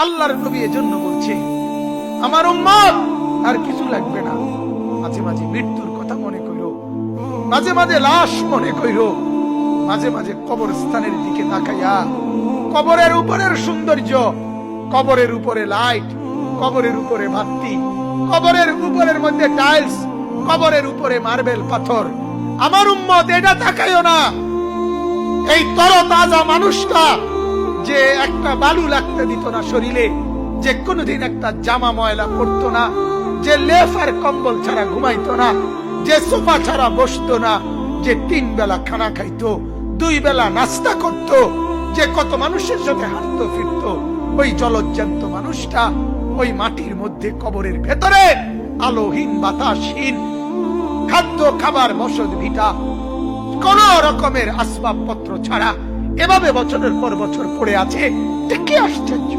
আল্লাহর নবী এজন্য বলছে, আমার উম্মত আর কিছু লাগবে না, মাঝে মাঝে মৃত্যুর কথা মনে কইরো, মাঝে মাঝে লাশ মনে কইরো, মাঝে মাঝে কবরস্থানের দিকে তাকাইয়া কবরের উপরের সৌন্দর্য, কবরের উপরে লাইট, কবরের উপরে বাতি, কবরের উপরের মধ্যে টাইলস, কবরের উপরে মার্বেল পাথর, আমার উম্মত এটা তাকাইও না। এই তরতাজা মানুষটা যে একটা বালু লাগতে দিত না শরীরে, যে কোনোদিন একটা জামা ময়লা পড়তো না, যে লেপ আর কম্বল ছাড়া ঘুমাইতো না, যে সোফা ছাড়া বসতো না, যে 3 বেলা খানা খাইতো, 2 বেলা নাস্তা করত, যে কত মানুষের সাথে হাঁটতো ফিরতো, ওই জলজ্জান্ত মানুষটা ওই মাটির মধ্যে কবরের ভেতরে আলোহীন বাতাসহীন, খাদ্য খাবার বসত ভিটা, কোন রকমের আসবাবপত্র ছাড়া এভাবে বছরের পর বছর পড়ে আছে। কি আশ্চর্য!